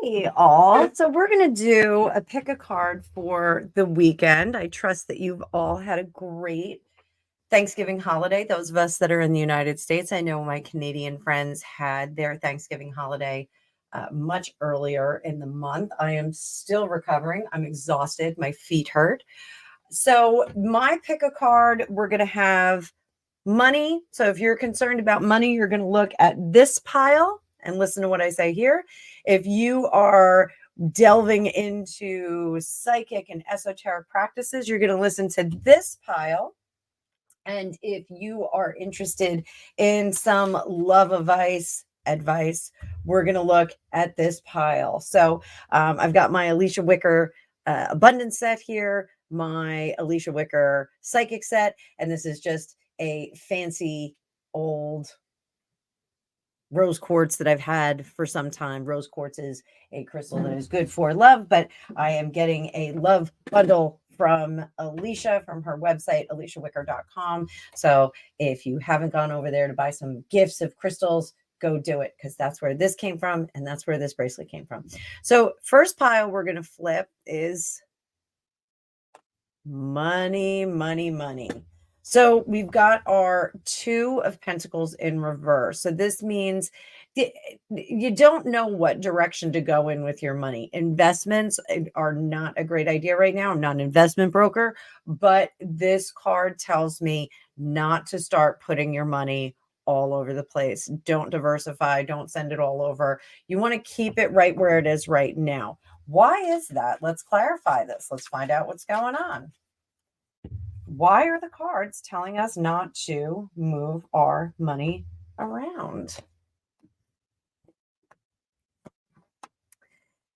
Hey, all. So we're going to do a pick a card for the weekend. I trust that you've all had a great Thanksgiving holiday. Those of us that are in the United States, I know my Canadian friends had their Thanksgiving holiday much earlier in the month. I am still recovering. I'm exhausted. My feet hurt. So, my pick a card, we're going to have money. So if you're concerned about money, you're going to look at this pile and listen to what I say here. If you are delving into psychic and esoteric practices, you're going to listen to this pile. And if you are interested in some love advice, we're going to look at this pile. So I've got my Alicia Wicker abundance set here, my Alicia Wicker psychic set, and this is just a fancy old rose quartz that I've had for some time. Rose quartz is a crystal that is good for love, but I am getting a love bundle from Alicia from her website, aliciawicker.com. So if you haven't gone over there to buy some gifts of crystals, go do it because that's where this came from and that's where this bracelet came from. So first pile we're going to flip is money, money, money. So we've got our Two of Pentacles in reverse. So this means you don't know what direction to go in with your money. Investments are not a great idea right now. I'm not an investment broker, but this card tells me not to start putting your money all over the place. Don't diversify. Don't send it all over. You want to keep it right where it is right now. Why is that? Let's clarify this. Let's find out what's going on. Why are the cards telling us not to move our money around?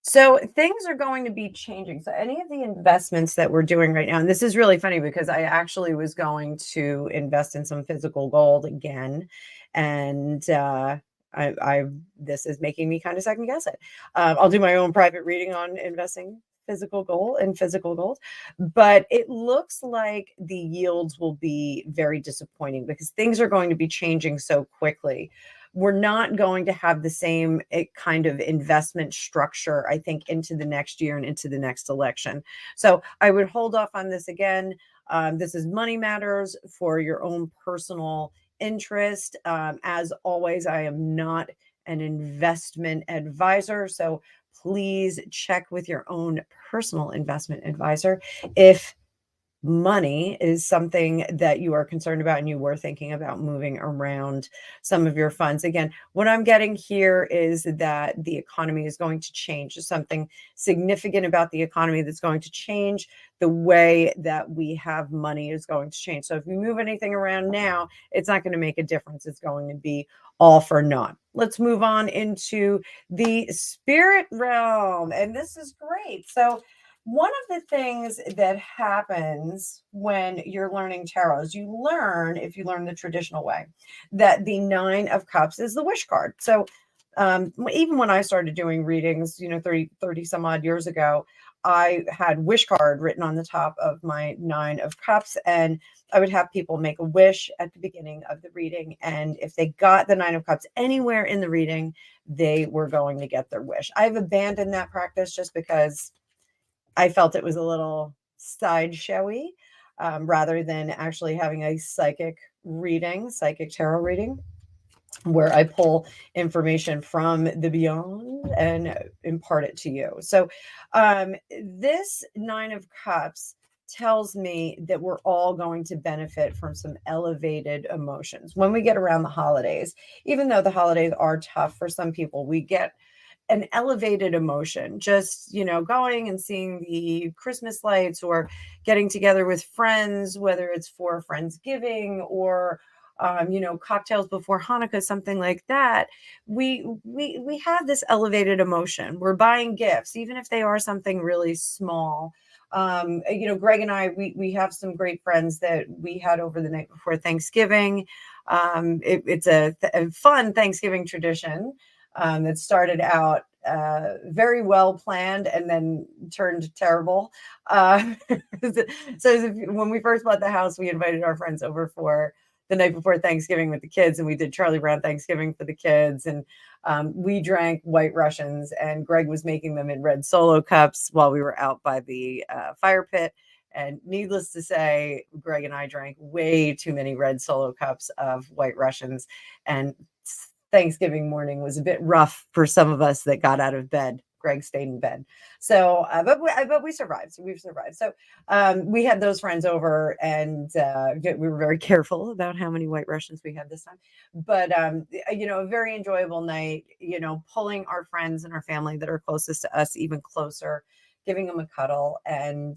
So things are going to be changing. So any of the investments that we're doing right now, and this is really funny because I actually was going to invest in some physical gold again, and I this is making me kind of second guess it. I'll do my own private reading on investing physical gold, but it looks like the yields will be very disappointing because things are going to be changing so quickly. We're not going to have the same kind of investment structure, I think, into the next year and into the next election. So I would hold off on this again. This is money matters for your own personal interest. As always, I am not an investment advisor. So please check with your own personal investment advisor if money is something that you are concerned about and you were thinking about moving around some of your funds. Again, what I'm getting here is that the economy is going to change. There's something significant about the economy that's going to change. The way that we have money is going to change. So if you move anything around now, it's not going to make a difference. It's going to be all for naught. Let's move on into the spirit realm. And this is great. So one of the things that happens when you're learning tarot is you learn, if you learn the traditional way, that the Nine of Cups is the wish card. So even when I started doing readings, 30 some odd years ago, I had wish card written on the top of my Nine of Cups, and I would have people make a wish at the beginning of the reading. And if they got the Nine of Cups anywhere in the reading, they were going to get their wish. I've abandoned that practice just because I felt it was a little sideshowy rather than actually having a psychic tarot reading, where I pull information from the beyond and impart it to you. So this Nine of Cups tells me that we're all going to benefit from some elevated emotions when we get around the holidays. Even though the holidays are tough for some people, we get an elevated emotion, just, going and seeing the Christmas lights or getting together with friends, whether it's for Friendsgiving or, cocktails before Hanukkah, something like that. We have this elevated emotion. We're buying gifts, even if they are something really small. Greg and I, we have some great friends that we had over the night before Thanksgiving. It's a fun Thanksgiving tradition that started out very well planned and then turned terrible. So when we first bought the house, we invited our friends over for the night before Thanksgiving with the kids, and we did Charlie Brown Thanksgiving for the kids, and we drank White Russians, and Greg was making them in red Solo cups while we were out by the fire pit. And needless to say, Greg and I drank way too many red Solo cups of White Russians, and Thanksgiving morning was a bit rough for some of us that got out of bed. Greg stayed in bed. So, but we survived. So we've survived. So we had those friends over, and we were very careful about how many White Russians we had this time. But a very enjoyable night. Pulling our friends and our family that are closest to us even closer, giving them a cuddle, and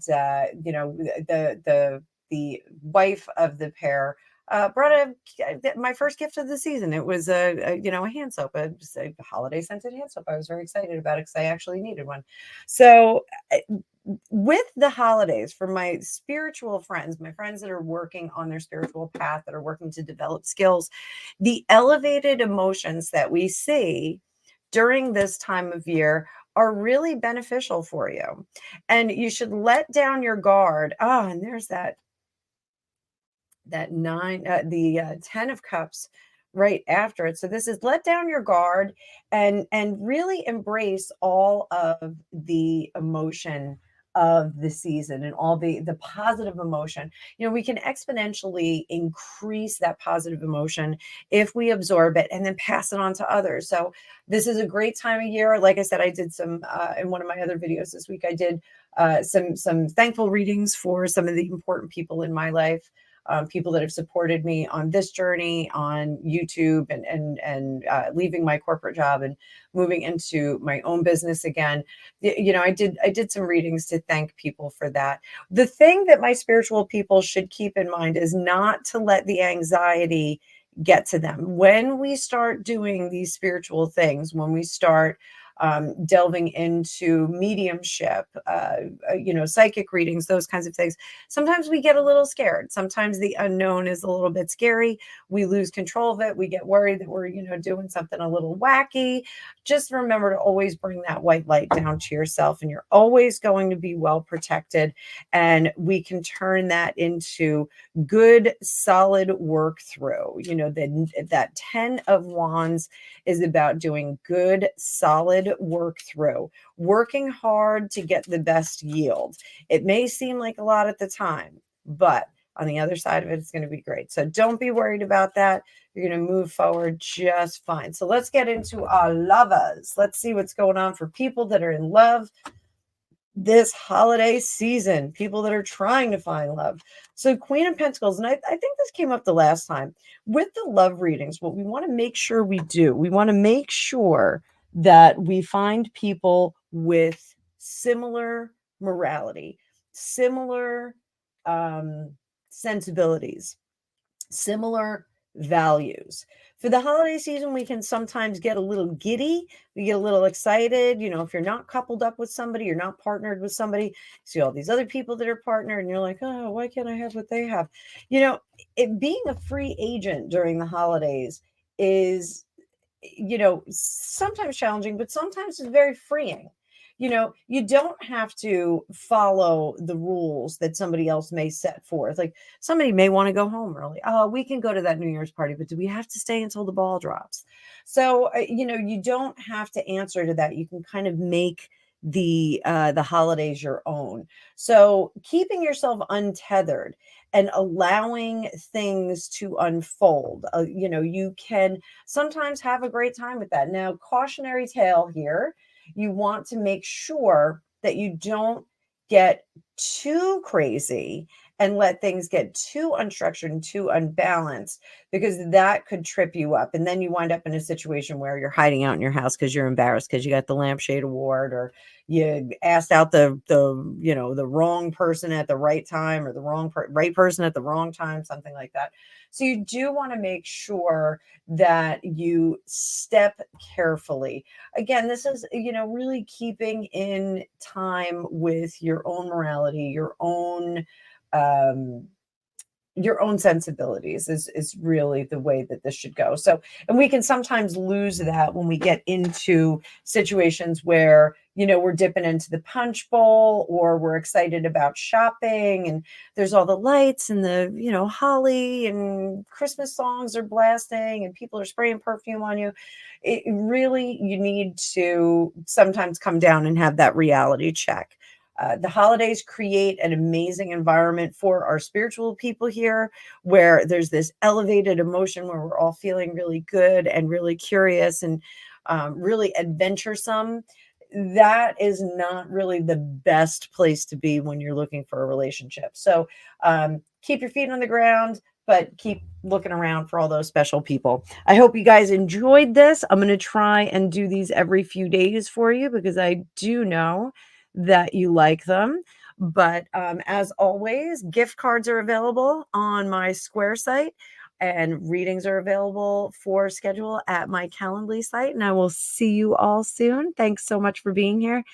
the wife of the pair brought my first gift of the season. It was a hand soap, a holiday scented hand soap. I was very excited about it because I actually needed one. So with the holidays, for my spiritual friends, my friends that are working on their spiritual path, that are working to develop skills, the elevated emotions that we see during this time of year are really beneficial for you. And you should let down your guard. And there's that nine, the 10 of cups right after it. So this is let down your guard and really embrace all of the emotion of the season and all the positive emotion. We can exponentially increase that positive emotion if we absorb it and then pass it on to others. So this is a great time of year. Like I said, I did some in one of my other videos this week. I did some thankful readings for some of the important people in my life. People that have supported me on this journey on YouTube and leaving my corporate job and moving into my own business again. I did some readings to thank people for that. The thing that my spiritual people should keep in mind is not to let the anxiety get to them. When we start doing these spiritual things, when we start delving into mediumship, psychic readings, those kinds of things. Sometimes we get a little scared. Sometimes the unknown is a little bit scary. We lose control of it. We get worried that we're, doing something a little wacky. Just remember to always bring that white light down to yourself, and you're always going to be well protected. And we can turn that into good, solid work through. That 10 of Wands is about doing good, solid work through, working hard to get the best yield. It may seem like a lot at the time, but on the other side of it, it's going to be great. So don't be worried about that. You're going to move forward just fine. So let's get into our lovers. Let's see what's going on for people that are in love this holiday season, people that are trying to find love. So Queen of Pentacles, and I think this came up the last time with the love readings. What we want to make sure we do, we want to make sure that we find people with similar morality, similar sensibilities, similar values. For the holiday season, we can sometimes get a little giddy. We get a little excited. If you're not coupled up with somebody, you're not partnered with somebody, see all these other people that are partnered, and you're like, oh, why can't I have what they have? Being a free agent during the holidays is, sometimes challenging, but sometimes it's very freeing. You don't have to follow the rules that somebody else may set forth. Like somebody may want to go home early. Oh, we can go to that New Year's party, but do we have to stay until the ball drops? So, you don't have to answer to that. You can kind of make the holidays your own. So keeping yourself untethered and allowing things to unfold, you can sometimes have a great time with that. Now, cautionary tale here. You want to make sure that you don't get too crazy and let things get too unstructured and too unbalanced, because that could trip you up. And then you wind up in a situation where you're hiding out in your house because you're embarrassed because you got the lampshade award, or you asked out the wrong person at the right time, or the right person at the wrong time, something like that. So you do want to make sure that you step carefully. Again, this is, really keeping in time with your own morality, your own your own sensibilities is really the way that this should go. So, and we can sometimes lose that when we get into situations where, we're dipping into the punch bowl, or we're excited about shopping, and there's all the lights and the, holly and Christmas songs are blasting and people are spraying perfume on you. It really, you need to sometimes come down and have that reality check. The holidays create an amazing environment for our spiritual people here, where there's this elevated emotion where we're all feeling really good and really curious and really adventuresome. That is not really the best place to be when you're looking for a relationship. So keep your feet on the ground, but keep looking around for all those special people. I hope you guys enjoyed this. I'm going to try and do these every few days for you because I do know that you like them. But as always, gift cards are available on my Square site, and readings are available for schedule at my Calendly site. And I will see you all soon. Thanks so much for being here.